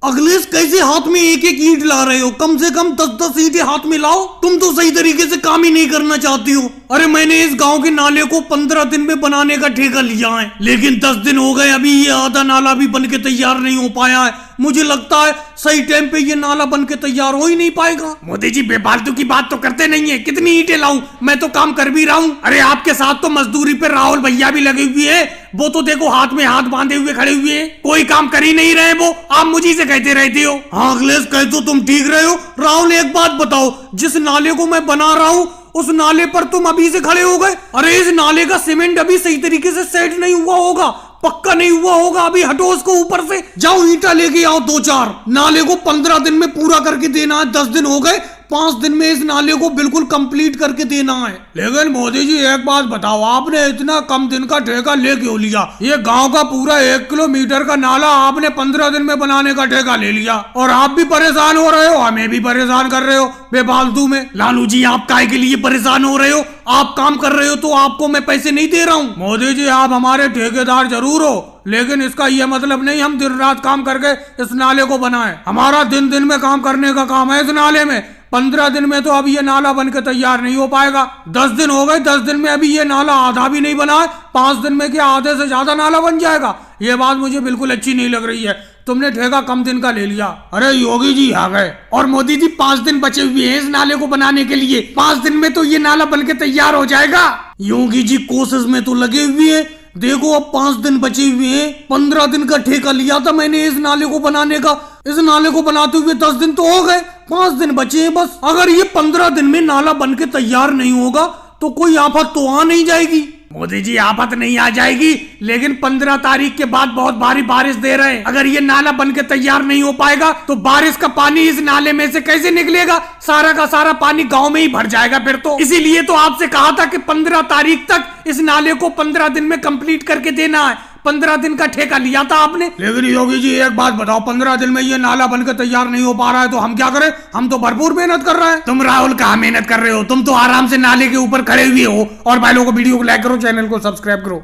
अखिलेश कैसे हाथ में एक एक ईंट ला रहे हो? कम से कम 10-10 ईंटें हाथ में लाओ। तुम तो सही तरीके से काम ही नहीं करना चाहती हो। अरे मैंने इस गांव के नाले को 15 दिन में बनाने का ठेका लिया है, लेकिन 10 दिन हो गए, अभी ये आधा नाला भी बन के तैयार नहीं हो पाया है। मुझे लगता है सही टाइम पे ये नाला बन के तैयार हो ही नहीं पाएगा। मोदी जी बेफालतू की बात तो करते नहीं है। कितनी ईंटें लाऊं? मैं तो काम कर भी रहा हूँ। अरे आपके साथ तो मजदूरी पे राहुल भैया भी लगे हुए हैं। वो तो देखो हाथ में हाथ बांधे हुए खड़े हुए हैं, कोई काम कर ही नहीं रहे। वो आप मुझे से कहते रहते हो। हाँ अखिलेश, कह तो तुम ठीक रहे हो। राहुल एक बात बताओ, जिस नाले को मैं बना रहा हूँ उस नाले पर तुम अभी से खड़े हो गए। अरे इस नाले का सीमेंट अभी सही तरीके से सेट नहीं हुआ होगा, पक्का नहीं हुआ होगा। अभी हटो उसको ऊपर से, जाओ ईंटा लेके आओ 2-4। नाले को 15 दिन में पूरा करके देना है। 10 दिन हो गए, 5 दिन में इस नाले को बिल्कुल कंप्लीट करके देना है। लेकिन मोदी जी एक बात बताओ, आपने इतना कम दिन का ठेका ले क्यों लिया? ये गांव का पूरा 1 किलोमीटर का नाला आपने 15 दिन में बनाने का ठेका ले लिया, और आप भी परेशान हो रहे हो, हमें भी परेशान कर रहे हो बेफालतू में। लालू जी आप काहे के लिए परेशान हो रहे हो? आप काम कर रहे हो तो आपको मैं पैसे नहीं दे रहा हूँ। मोदी जी आप हमारे ठेकेदार जरूर हो, लेकिन इसका यह मतलब नहीं हम दिन रात काम करके इस नाले को बनाएं। हमारा दिन दिन में काम करने का काम है इस नाले में। 15 दिन में तो अभी ये नाला बन के तैयार नहीं हो पाएगा। 10 दिन हो गए, 10 दिन में अभी ये नाला आधा भी नहीं बना है। 5 दिन में क्या आधे से ज्यादा नाला बन जाएगा? ये बात मुझे बिल्कुल अच्छी नहीं लग रही है। तुमने ठेका कम दिन का ले लिया। अरे योगी जी आ गए। और मोदी जी 5 दिन बचे हुए हैं इस नाले को बनाने के लिए। 5 दिन में तो ये नाला बन के तैयार हो जाएगा। योगी जी कोशिश में तो लगे हुए हैं। देखो अब 5 दिन बचे हुए हैं। 15 दिन का ठेका लिया था मैंने इस नाले को बनाने का। इस नाले को बनाते हुए 10 दिन तो हो गए, 5 दिन बचे हैं बस। अगर ये 15 दिन में नाला बन के तैयार नहीं होगा तो कोई आफत तो आ नहीं जाएगी। मोदी जी आफत नहीं आ जाएगी, लेकिन 15 तारीख के बाद बहुत भारी बारिश दे रहे हैं। अगर ये नाला बन के तैयार नहीं हो पाएगा तो बारिश का पानी इस नाले में से कैसे निकलेगा? सारा का सारा पानी गांव में ही भर जाएगा फिर तो। इसीलिए तो आपसे कहा था कि 15 तारीख तक इस नाले को 15 दिन में कंप्लीट करके देना है। 15 दिन का ठेका लिया था आपने। लेकिन योगी जी एक बात बताओ, 15 दिन में ये नाला बनकर तैयार नहीं हो पा रहा है तो हम क्या करें? हम तो भरपूर मेहनत कर रहे हैं। तुम राहुल कहाँ मेहनत कर रहे हो? तुम तो आराम से नाले के ऊपर खड़े हुए हो। और भाई लोगों को वीडियो को लाइक करो, चैनल को सब्सक्राइब करो।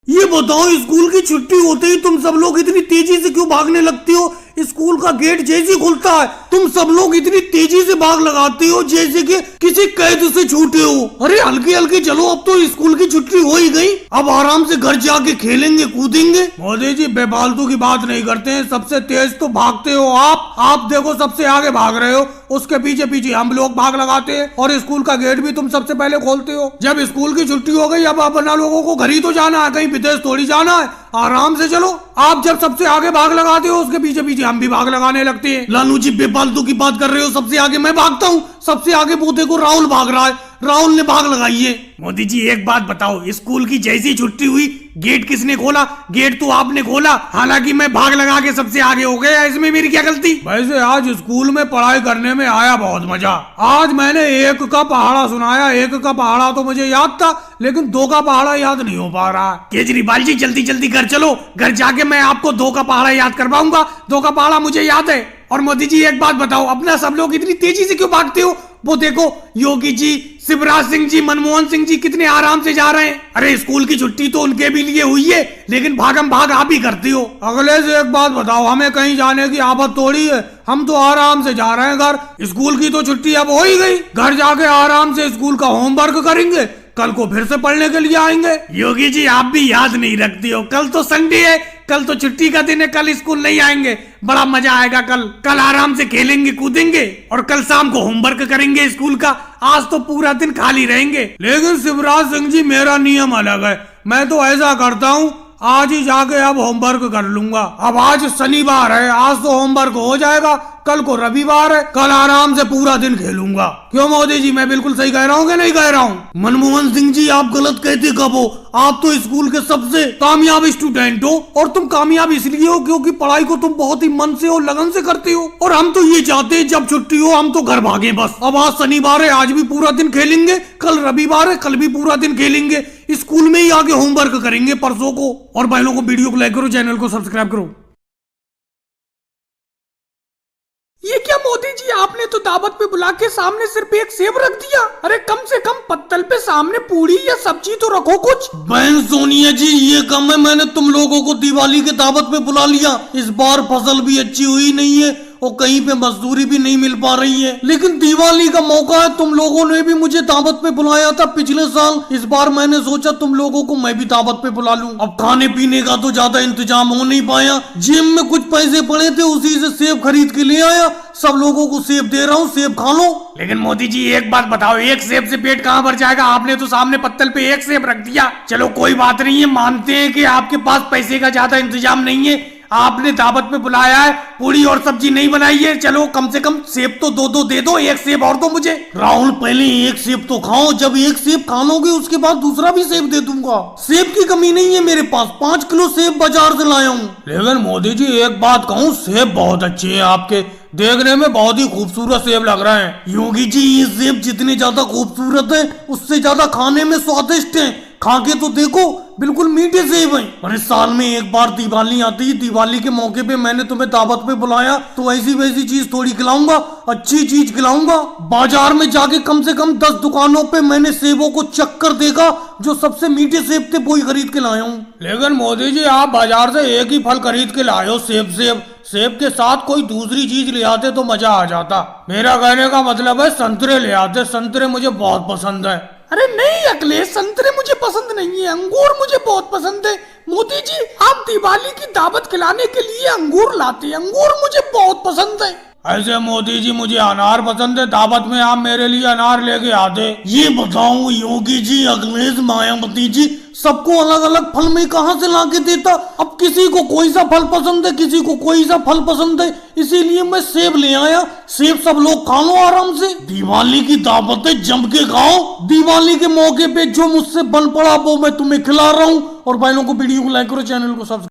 ये बताओ, स्कूल की छुट्टी होते ही तुम सब लोग इतनी तेजी से क्यों भागने लगती हो? स्कूल का गेट जैसे ही खुलता है तुम सब लोग इतनी तेजी से भाग लगाते हो जैसे कि किसी कैद से छूटे हो। अरे हल्के हल्के चलो, अब तो स्कूल की छुट्टी हो ही गई, अब आराम से घर जाके खेलेंगे कूदेंगे। मोदी जी बेफालतू की बात नहीं करते हैं, सबसे तेज तो भागते हो आप देखो सबसे आगे भाग रहे हो, उसके पीछे पीछे हम लोग भाग लगाते हैं, और स्कूल का गेट भी तुम सबसे पहले खोलते हो। जब स्कूल की छुट्टी हो गई अब अपना लोगों को घर ही तो जाना है, कहीं विदेश थोड़ी जाना है। आराम से चलो। आप जब सबसे आगे भाग लगाते हो उसके पीछे पीछे हम भी भाग लगाने लगते हैं। लालू जी बेफालतू की बात कर रहे हो, सबसे आगे मैं भागता हूँ, सबसे आगे वो देखो राहुल भाग रहा है, राहुल ने भाग लगाई है। मोदी जी एक बात बताओ, स्कूल की जैसी छुट्टी हुई गेट किसने खोला? गेट तो आपने खोला, हालांकि मैं भाग लगा के सबसे आगे हो गया, इसमें मेरी क्या गलती? वैसे आज स्कूल में पढ़ाई करने में आया बहुत मजा। आज मैंने 1 का पहाड़ा सुनाया। 1 का पहाड़ा तो मुझे याद था, लेकिन 2 का पहाड़ा याद नहीं हो पा रहा। केजरीवाल जी जल्दी जल्दी घर चलो, घर जाके मैं आपको 2 का पहाड़ा याद करवाऊंगा। 2 का पहाड़ा मुझे याद है। और मोदी जी एक बात बताओ, अपना सब लोग इतनी तेजी से क्यों भागते हो? वो देखो योगी जी, शिवराज सिंह जी, मनमोहन सिंह जी कितने आराम से जा रहे हैं। अरे स्कूल की छुट्टी तो उनके भी लिए हुई है, लेकिन भागम भाग आप ही करती हो। अगले से एक बात बताओ, हमें कहीं जाने की आफत थोड़ी है, हम तो आराम से जा रहे हैं घर। स्कूल की तो छुट्टी अब हो ही गई, घर जाके आराम से स्कूल का होमवर्क करेंगे, कल को फिर से पढ़ने के लिए आएंगे। योगी जी आप भी याद नहीं रखती हो, कल तो संडे है, कल तो छुट्टी का दिन है, कल स्कूल नहीं आएंगे, बड़ा मजा आएगा। कल आराम से खेलेंगे कूदेंगे, और कल शाम को होमवर्क करेंगे स्कूल का। आज तो पूरा दिन खाली रहेंगे। लेकिन शिवराज सिंह जी मेरा नियम अलग है, मैं तो ऐसा करता हूँ आज ही जाके अब होमवर्क कर लूंगा। अब आज शनिवार है, आज तो होमवर्क हो जाएगा, कल को रविवार है, कल आराम से पूरा दिन खेलूंगा। क्यों मोदी जी, मैं बिल्कुल सही कह रहा हूँ कि नहीं कह रहा हूँ? मनमोहन सिंह जी आप गलत कहते कब हो? आप तो स्कूल के सबसे कामयाब स्टूडेंट हो, और तुम कामयाब इसलिए हो क्योंकि पढ़ाई को तुम बहुत ही मन से और लगन से करते हो। और हम तो ये चाहते हैं जब छुट्टी हो हम तो घर भागे बस। अब आज शनिवार है, आज भी पूरा दिन खेलेंगे, कल रविवार है, कल भी पूरा दिन खेलेंगे, स्कूल में ही आके होमवर्क करेंगे परसों को। और भाई लोगों को वीडियो को लाइक करो, चैनल को सब्सक्राइब करो। ये क्या मोदी जी, आपने तो दावा दावत पे बुला के सामने सिर्फ एक सेब रख दिया। अरे कम से कम पत्तल पे सामने पूड़ी या सब्जी तो रखो कुछ। बहन सोनिया जी ये कम है, मैंने तुम लोगों को दिवाली के दावत पे बुला लिया। इस बार फसल भी अच्छी हुई नहीं है और कहीं पे मजदूरी भी नहीं मिल पा रही है, लेकिन दिवाली का मौका है। तुम लोगों ने भी मुझे दावत पे बुलाया था पिछले साल, इस बार मैंने सोचा तुम लोगों को मैं भी दावत पे बुला लूं। अब खाने पीने का तो ज्यादा इंतजाम हो नहीं पाया, जेब में कुछ पैसे पड़े थे उसी से सेब खरीद के ले आया। सब लोगों को सेब दे रहा हूँ, सेब खा लो। लेकिन मोदी जी एक बात बताओ, एक सेब से पेट कहाँ भर जाएगा? आपने तो सामने पत्तल पे एक सेब रख दिया। चलो कोई बात नहीं है, मानते हैं कि आपके पास पैसे का ज्यादा इंतजाम नहीं है, आपने दावत पे बुलाया है, पूरी और सब्जी नहीं बनाई है। चलो कम से कम सेब तो दो दे दो, एक सेब और दो मुझे। राहुल पहले एक सेब तो खाओ, जब एक सेब खा लोगे उसके बाद दूसरा भी सेब दे दूंगा। सेब की कमी नहीं है मेरे पास, 5 किलो सेब बाजार से लाया हूँ। लेकिन मोदी जी एक बात कहूँ, सेब बहुत अच्छे हैं आपके, देखने में बहुत ही खूबसूरत सेब लग रहे हैं। योगी जी ये सेब जितने ज्यादा खूबसूरत है उससे ज्यादा खाने में स्वादिष्ट है। खा के तो देखो, बिल्कुल मीठे सेब हैं। अरे साल में एक बार दिवाली आती है, दिवाली के मौके पे मैंने तुम्हें दावत पे बुलाया तो ऐसी वैसी चीज थोड़ी खिलाऊंगा, अच्छी चीज खिलाऊंगा। बाजार में जाके कम से कम 10 दुकानों पे मैंने सेबों को चक्कर देखा, जो सबसे मीठे सेब थे वही खरीद के लाया हूँ। लेकिन मोदी जी आप बाजार से एक ही फल खरीद के लाए हो, सेब के साथ कोई दूसरी चीज ले आते तो मजा आ जाता। मेरा कहने का मतलब है संतरे ले आते, संतरे मुझे बहुत पसंद है। अरे नहीं अखिलेश, संतरे मुझे पसंद नहीं है, अंगूर मुझे बहुत पसंद है। मोदी जी आप दिवाली की दावत खिलाने के लिए अंगूर लाते हैं, अंगूर मुझे बहुत पसंद है। ऐसे मोदी जी मुझे अनार पसंद है, दावत में आप मेरे लिए अनार लेके आते। ये बताओ योगी जी, अखिलेश, मायावती जी सबको अलग अलग फल में कहां से लाके देता। अब किसी को कोई सा फल पसंद है, किसी को कोई सा फल पसंद है, इसीलिए मैं सेब ले आया। सेब सब लोग खा लो आराम से, दिवाली की दावत है, जम के खाओ। दिवाली के मौके पे जो मुझसे बन पड़ा वो मैं तुम्हें खिला रहा हूँ। और भाइयों को वीडियो को लाइक करो, चैनल को सब्सक्राइब